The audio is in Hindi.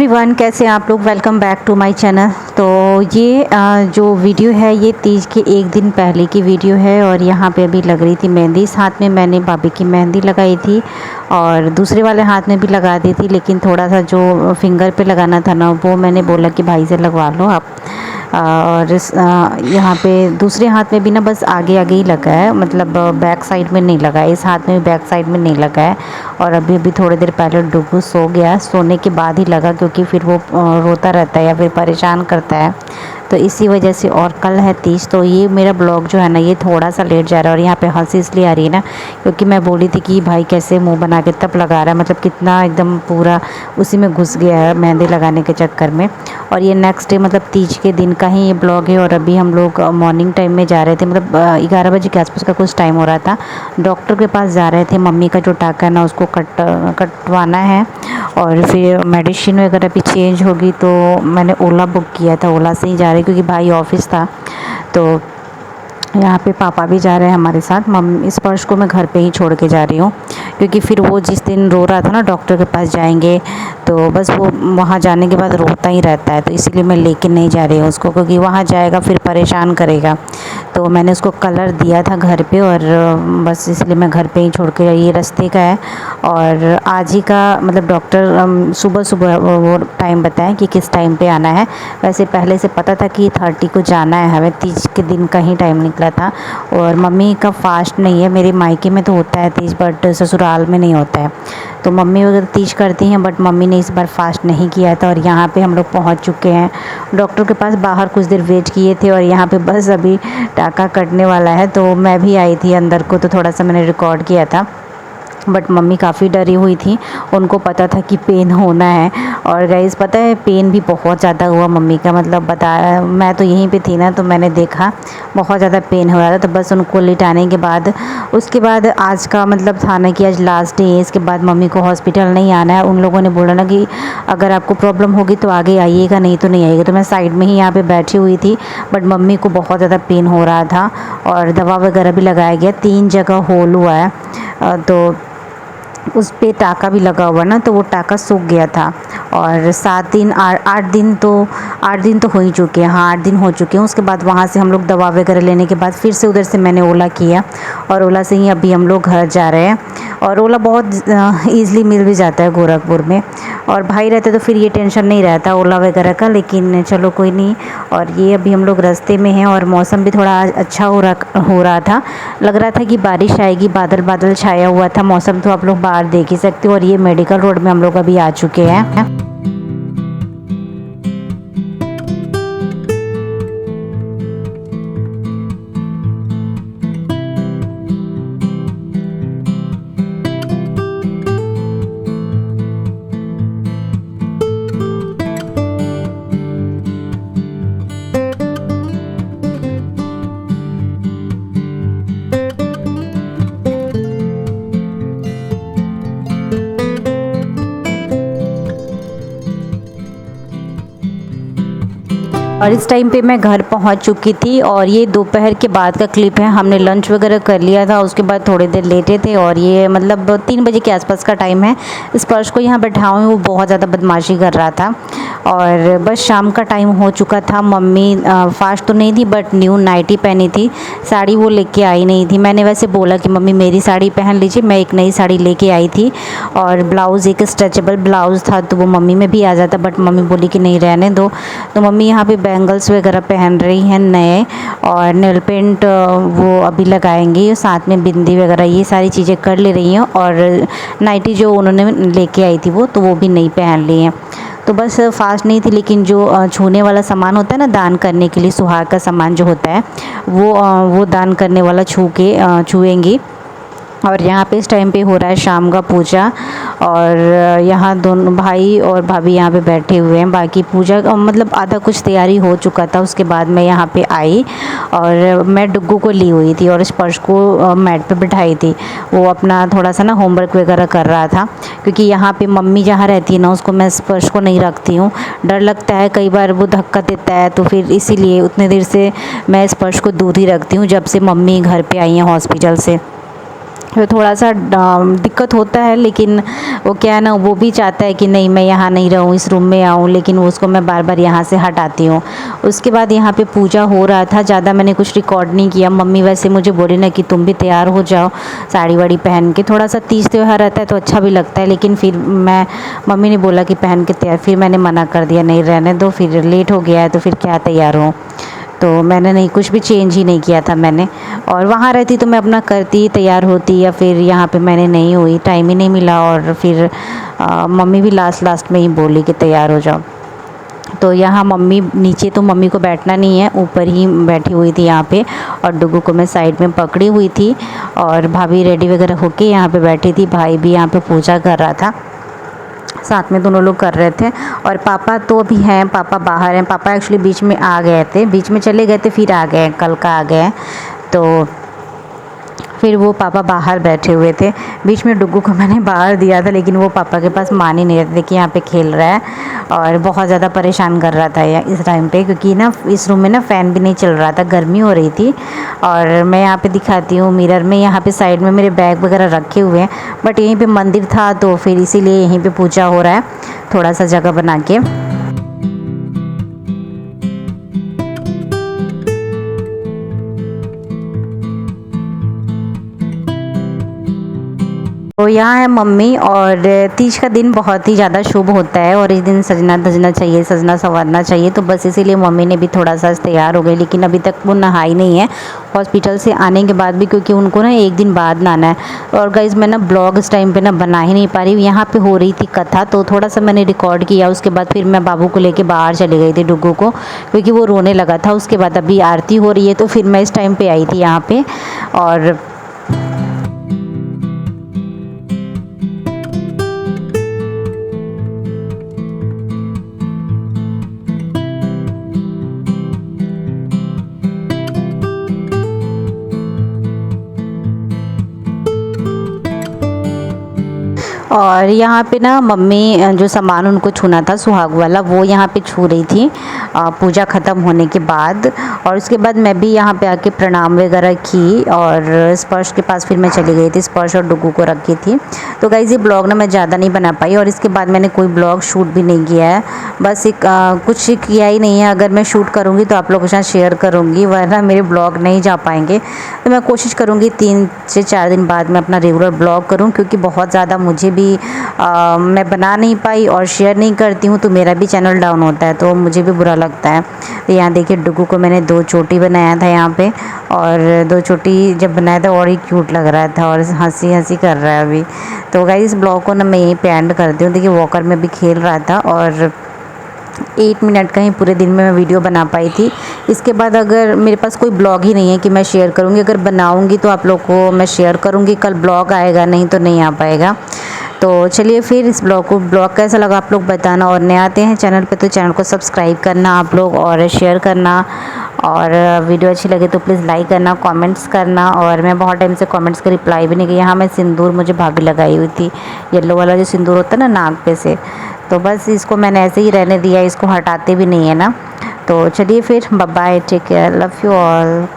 एवरीवन, कैसे हैं आप लोग। Welcome back to my channel. तो ये जो वीडियो है ये तीज के एक दिन पहले की वीडियो है और यहाँ पे अभी लग रही थी मेहंदी। इस हाथ में मैंने भाभी की मेहंदी लगाई थी और दूसरे वाले हाथ में भी लगा दी थी, लेकिन थोड़ा सा जो फिंगर पे लगाना था ना वो मैंने बोला कि भाई से लगवा लो आप। और यहाँ पे दूसरे हाथ में भी ना बस आगे आगे ही लगा है, मतलब बैक साइड में नहीं लगा है। इस हाथ में भी बैक साइड में नहीं लगा है। और अभी अभी थोड़ी देर पहले डुगू सो गया, सोने के बाद ही लगा, क्योंकि फिर वो रोता रहता है या फिर परेशान करता है, तो इसी वजह से। और कल है तीज, तो ये मेरा ब्लॉग जो है ना ये थोड़ा सा लेट जा रहा है। और यहाँ पे हंसी इसलिए आ रही है ना क्योंकि मैं बोली थी कि भाई कैसे मुंह बना के तब लगा रहा है, मतलब कितना एकदम पूरा उसी में घुस गया है मेहंदी लगाने के चक्कर में। और ये नेक्स्ट डे मतलब तीज के दिन का ही ये ब्लॉग है। और अभी हम लोग मॉर्निंग टाइम में जा रहे थे, मतलब 11 बजे के आसपास का कुछ टाइम हो रहा था। डॉक्टर के पास जा रहे थे, मम्मी का जो टाका है ना उसको कटवाना है और फिर मेडिसिन वगैरह भी चेंज होगी। तो मैंने ओला बुक किया था, ओला से ही जा रही क्योंकि भाई ऑफिस था। तो यहाँ पे पापा भी जा रहे हैं हमारे साथ। मम्मी इस पर्स को मैं घर पे ही छोड़ के जा रही हूँ, क्योंकि फिर वो जिस दिन रो रहा था ना डॉक्टर के पास जाएंगे, तो बस वो वहाँ जाने के बाद रोता ही रहता है, तो इसीलिए मैं लेके नहीं जा रही हूँ उसको, क्योंकि वहाँ जाएगा फिर परेशान करेगा। तो मैंने उसको कलर दिया था घर पे और बस इसलिए मैं घर पे ही छोड़ के, ये रास्ते का है। और आज ही का मतलब डॉक्टर सुबह सुबह वो टाइम बताएं कि किस टाइम पे आना है। वैसे पहले से पता था कि 30 को जाना है हमें, तीज के दिन का ही टाइम निकला था। और मम्मी का फास्ट नहीं है, मेरे मायके में तो होता है तीज बट ससुराल में नहीं होता है। तो मम्मी वगैरह तीज करती हैं बट मम्मी ने इस बार फास्ट नहीं किया था। और यहाँ पे हम लोग पहुँच चुके हैं डॉक्टर के पास। बाहर कुछ देर वेट किए थे और यहाँ पे बस अभी टाका कटने वाला है, तो मैं भी आई थी अंदर को, तो थोड़ा सा मैंने रिकॉर्ड किया था। बट मम्मी काफ़ी डरी हुई थी, उनको पता था कि पेन होना है। और गाइस पता है पेन भी बहुत ज़्यादा हुआ मम्मी का, मतलब बता, मैं तो यहीं पे थी ना तो मैंने देखा बहुत ज़्यादा पेन हो रहा था। तो बस उनको लिटाने के बाद उसके बाद आज का मतलब था ना कि आज लास्ट डे है, इसके बाद मम्मी को हॉस्पिटल नहीं आना है। उन लोगों ने बोला ना कि अगर आपको प्रॉब्लम होगी तो आगे आइएगा, नहीं तो नहीं आइएगा। तो मैं साइड में ही यहाँ पर बैठी हुई थी, बट मम्मी को बहुत ज़्यादा पेन हो रहा था और दवा वगैरह भी लगाया गया। 3 जगह होल हुआ है, तो उस पे टाका भी लगा हुआ ना, तो वो टाका सूख गया था। और 7 दिन 8 दिन तो 8 दिन तो हो ही चुके हैं, हाँ 8 दिन हो चुके हैं। उसके बाद वहाँ से हम लोग दवा वगैरह लेने के बाद फिर से उधर से मैंने ओला किया और ओला से ही अभी हम लोग घर जा रहे हैं। और ओला बहुत ईज़िली मिल भी जाता है गोरखपुर में, और भाई रहते तो फिर ये टेंशन नहीं रहता ओला वगैरह का, लेकिन चलो कोई नहीं। और ये अभी हम लोग रास्ते में हैं और मौसम भी थोड़ा अच्छा हो रहा था, लग रहा था कि बारिश आएगी, बादल बादल छाया हुआ था मौसम, तो आप लोग बाहर देख ही सकते हो। और ये मेडिकल रोड में हम लोग अभी आ चुके हैं। और इस टाइम पे मैं घर पहुंच चुकी थी और ये दोपहर के बाद का क्लिप है। हमने लंच वगैरह कर लिया था, उसके बाद थोड़ी देर लेटे थे और ये मतलब 3 बजे के आसपास का टाइम है। इस पर्स को यहाँ बैठा हुई, वो बहुत ज़्यादा बदमाशी कर रहा था। और बस शाम का टाइम हो चुका था। मम्मी फास्ट तो नहीं थी बट न्यू नाइटी पहनी थी, साड़ी वो लेके आई नहीं थी। मैंने वैसे बोला कि मम्मी मेरी साड़ी पहन लीजिए, मैं एक नई साड़ी लेके आई थी और ब्लाउज़ एक स्ट्रेचेबल ब्लाउज़ था, तो वो मम्मी में भी आ जाता, बट मम्मी बोली कि नहीं रहने दो। तो मम्मी यहाँ पे बैंगल्स वगैरह पहन रही हैं नए, और नेल पेंट वो अभी लगाएंगी, साथ में बिंदी वगैरह ये सारी चीज़ें कर ले रही हैं। और नाइटी जो उन्होंने लेके आई थी वो वो भी नहीं पहन ली हैं। तो बस फास्ट नहीं थी, लेकिन जो छूने वाला सामान होता है ना दान करने के लिए, सुहाग का सामान जो होता है वो दान करने वाला छुएंगी। और यहाँ पे इस टाइम पे हो रहा है शाम का पूजा, और यहाँ दोनों भाई और भाभी यहाँ पे बैठे हुए हैं। बाकी पूजा मतलब आधा कुछ तैयारी हो चुका था। उसके बाद मैं यहाँ पे आई और मैं डुग्गू को ली हुई थी और इस पर्स को मैट पे बिठाई थी। वो अपना थोड़ा सा ना होमवर्क वगैरह कर रहा था, क्योंकि यहाँ पे मम्मी जहाँ रहती है ना उसको मैं इस पर्स को नहीं रखती हूँ, डर लगता है कई बार वो धक्का देता है, तो फिर इसीलिए उतने देर से मैं इस पर्स को दूर ही रखती हूँ जब से मम्मी घर पर आई हैं हॉस्पिटल से। तो थोड़ा सा दिक्कत होता है, लेकिन वो क्या है ना, वो भी चाहता है कि नहीं मैं यहाँ नहीं रहूँ, इस रूम में आऊँ, लेकिन उसको मैं बार बार यहाँ से हटाती हूँ। उसके बाद यहाँ पे पूजा हो रहा था, ज़्यादा मैंने कुछ रिकॉर्ड नहीं किया। मम्मी वैसे मुझे बोली ना कि तुम भी तैयार हो जाओ साड़ी वाड़ी पहन के, थोड़ा सा तीज त्योहार रहता है तो अच्छा भी लगता है, लेकिन फिर मम्मी ने बोला कि पहन के तैयार, फिर मैंने मना कर दिया, नहीं रहने दो, फिर लेट हो गया है तो फिर क्या तैयार हो। तो मैंने नहीं, कुछ भी चेंज ही नहीं किया था मैंने। और वहाँ रहती तो मैं अपना करती, तैयार होती, या फिर यहाँ पे मैंने नहीं हुई, टाइम ही नहीं मिला। और फिर मम्मी भी लास्ट में ही बोली कि तैयार हो जाओ। तो यहाँ मम्मी नीचे, तो मम्मी को बैठना नहीं है, ऊपर ही बैठी हुई थी यहाँ पे, और डुगू को मैं साइड में पकड़ी हुई थी। और भाभी रेडी वगैरह होके यहाँ पे बैठी थी, भाई भी यहाँ पे पूजा कर रहा था, साथ में दोनों लोग कर रहे थे। और पापा तो अभी हैं, पापा बाहर हैं। पापा एक्चुअली बीच में आ गए थे, बीच में चले गए थे, फिर आ गए, कल का आ गए। तो फिर वो पापा बाहर बैठे हुए थे। बीच में डुग्गू को मैंने बाहर दिया था, लेकिन वो पापा के पास मान ही नहीं रहे थे कि यहाँ पे खेल रहा है, और बहुत ज़्यादा परेशान कर रहा था इस टाइम पे, क्योंकि ना इस रूम में ना फ़ैन भी नहीं चल रहा था, गर्मी हो रही थी। और मैं यहाँ पे दिखाती हूँ मिरर में, यहाँ पे साइड में मेरे बैग वगैरह रखे हुए हैं, बट यहीं पर मंदिर था तो फिर इसीलिए यहीं पर पूजा हो रहा है, थोड़ा सा जगह बना के। तो यहाँ है मम्मी। और तीज का दिन बहुत ही ज़्यादा शुभ होता है, और इस दिन सजना धजना चाहिए, सजना संवरना चाहिए, तो बस इसीलिए मम्मी ने भी थोड़ा सा तैयार हो गई। लेकिन अभी तक वो नहाई नहीं है हॉस्पिटल से आने के बाद भी, क्योंकि उनको ना एक दिन बाद नहाना है। और गाइस मैं ना ब्लॉग इस टाइम पे ना बना ही नहीं पा रही हूँ, यहाँ पे हो रही थी कथा, तो थोड़ा सा मैंने रिकॉर्ड किया। उसके बाद फिर मैं बाबू को लेके बाहर चली गई थी, डुग्गू को, क्योंकि वो रोने लगा था। उसके बाद अभी आरती हो रही है, तो फिर मैं इस टाइम पर आई थी यहाँ पर। और यहाँ पे ना मम्मी जो सामान उनको छूना था सुहाग वाला, वो यहाँ पे छू रही थी पूजा ख़त्म होने के बाद। और उसके बाद मैं भी यहाँ पे आके प्रणाम वगैरह की, और स्पर्श के पास फिर मैं चली गई थी, स्पर्श और डुग्गू को रखी थी। तो गाइस ये ब्लॉग ना मैं ज़्यादा नहीं बना पाई, और इसके बाद मैंने कोई ब्लॉग शूट भी नहीं किया है, बस एक कुछ किया ही नहीं है। अगर मैं शूट करूँगी तो आप लोगों के साथ शेयर करूँगी, वरना मेरे ब्लॉग नहीं जा पाएंगे। तो मैं कोशिश करूँगी 3 से 4 दिन बाद मैं अपना रेगुलर ब्लॉग करूँ, क्योंकि बहुत ज़्यादा मुझे भी मैं बना नहीं पाई और शेयर नहीं करती हूँ तो मेरा भी चैनल डाउन होता है, तो मुझे भी बुरा लगता है। तो यहाँ देखिए डुग्गू को मैंने 2 चोटी बनाया था यहाँ पे, और 2 चोटी जब बनाया था और ही क्यूट लग रहा था, और हंसी कर रहा है अभी। तो गाइस इस ब्लॉग को ना मैं यहीं पे एंड करती हूँ। देखिए वॉकर में भी खेल रहा था, और 8 मिनट का ही पूरे दिन में मैं वीडियो बना पाई थी। इसके बाद अगर मेरे पास कोई ब्लॉग ही नहीं है कि मैं शेयर करूँगी, अगर बनाऊँगी तो आप लोग को मैं शेयर करूँगी, कल ब्लॉग आएगा, नहीं तो नहीं आ पाएगा। तो चलिए फिर इस ब्लॉग कैसा लगा आप लोग बताना, और नए आते हैं चैनल पे तो चैनल को सब्सक्राइब करना आप लोग, और शेयर करना, और वीडियो अच्छी लगे तो प्लीज़ लाइक करना, कमेंट्स करना। और मैं बहुत टाइम से कमेंट्स का रिप्लाई भी नहीं किया। यहाँ मैं सिंदूर मुझे भाभी लगाई हुई थी, येलो वाला जो सिंदूर होता है ना नाक पे से, तो बस इसको मैंने ऐसे ही रहने दिया, इसको हटाते भी नहीं है ना। तो चलिए फिर bye bye, take care, love you all.